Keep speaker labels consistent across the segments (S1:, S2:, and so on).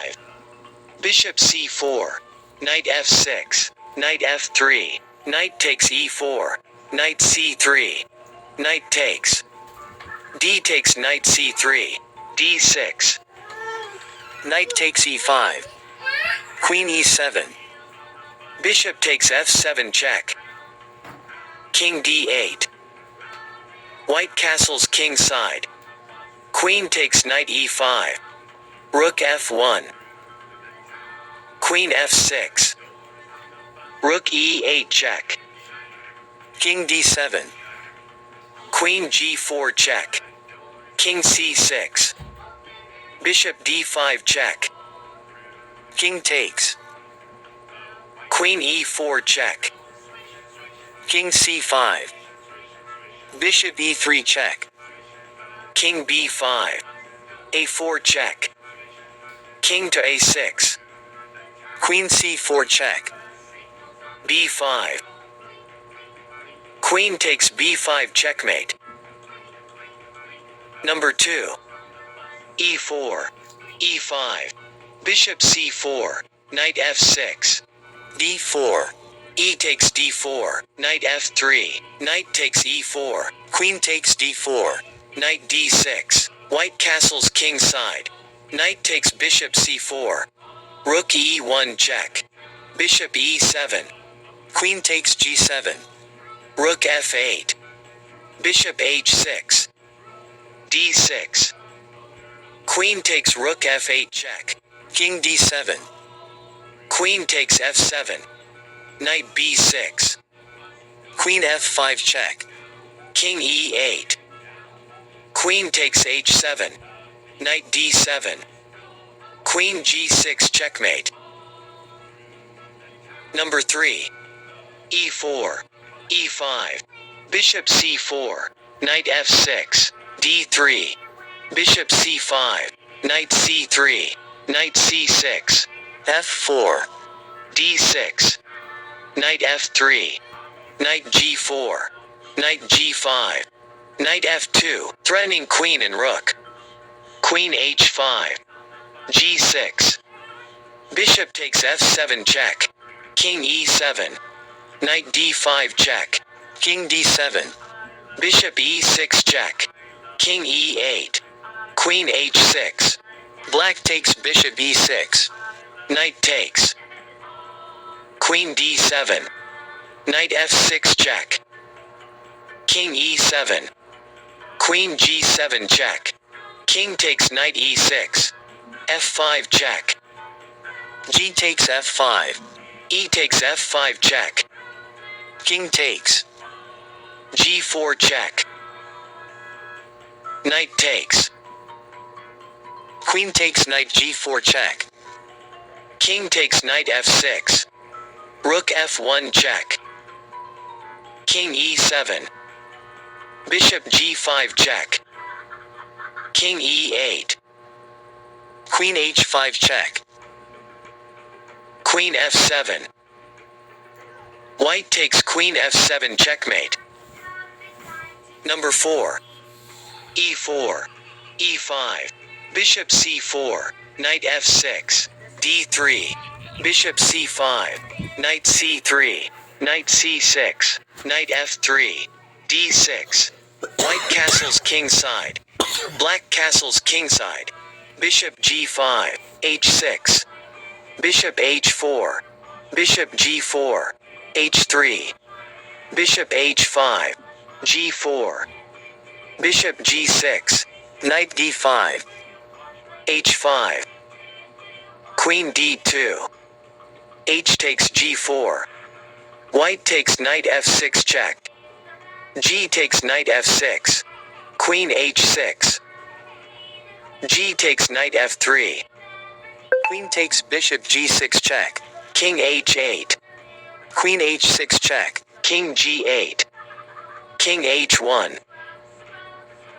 S1: e5. Bishop c4. Knight f6. Knight f3. Knight takes e4. Knight c3. Knight takes. D takes knight c3. d6. Knight takes e5. Queen e7. Bishop takes f7 check. King d8. White castles king side. Queen takes knight e5. Rook f1. Queen f6. Rook e8 check. King d7. Queen g4 check. King c6. Bishop d5 check. King takes. Queen e4 check. King c5. Bishop e3 check. King b5. a4 check. King to a6. Queen c4 check. b5. Queen takes b5 checkmate. Number 2. e4. e5. Bishop c4. Knight f6. d4. E takes d4. Knight f3. Knight takes e4. Queen takes d4. Knight d6. White castles king side. Knight takes bishop c4. Rook e1 check. Bishop e7. Queen takes g7. Rook f8. Bishop h6. d6. Queen takes rook f8 check. King d7. Queen takes f7. Knight b6. Queen f5 check. King e8. Queen takes h7. Knight d7. Queen g6 checkmate. Number 3. e4. e5. Bishop c4. Knight f6. d3. Bishop c5. Knight c3. Knight c6. f4. d6. Knight f3. Knight g4. Knight g5. Knight f2, threatening queen and rook. Queen h5. g6. Bishop takes f7 check. King e7. Knight d5 check. King d7. Bishop e6 check. King e8. Queen h6. Black takes bishop e6. Knight takes. Queen d7. Knight f6 check. King e7. Queen g7 check. King takes knight e6. f5 check. G takes f5. E takes f5 check. King takes. g4 check. Knight takes. Queen takes knight g4 check. King takes knight f6. Rook f1 check. King e7. Bishop g5 check. King e8. Queen h5 check. Queen f7. White takes queen f7 checkmate. Number 4. e4. e5. Bishop c4. Knight f6. d3. Bishop c5. Knight c3. Knight c6. Knight f3. d6. White castles king side. Black castles king side. Bishop g5. h6. Bishop h4. Bishop g4. h3. Bishop h5. g4. Bishop g6. Knight d5. h5. Queen d2. H takes g4. White takes knight f6 check. G takes knight f6. Queen h6. G takes knight f3. Queen takes bishop g6 check. King h8. Queen h6 check. King g8. King h1.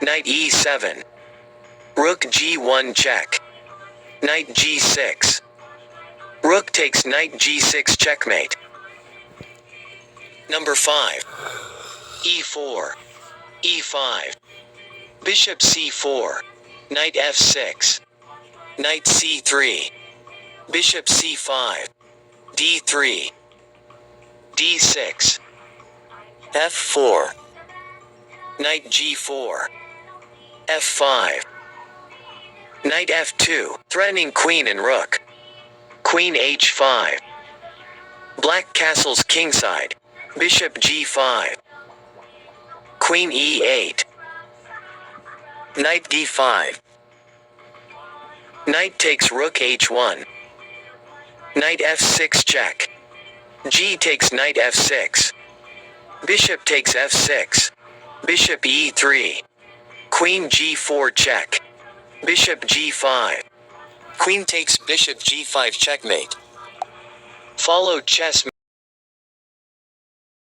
S1: Knight e7. Rook g1 check. Knight g6. Rook takes knight g6 checkmate. Number 5. e4. e5. Bishop c4. Knight f6. Knight c3. Bishop c5. d3. d6. f4. Knight g4. f5. Knight f2, threatening queen and rook. Queen h5. Black castles kingside. Bishop g5. Queen e8. Knight d5. Knight takes rook h1. Knight f6 check. G takes knight f6. Bishop takes f6. Bishop e3. Queen g4 check. Bishop g5. Queen takes bishop g5 checkmate. Follow chess.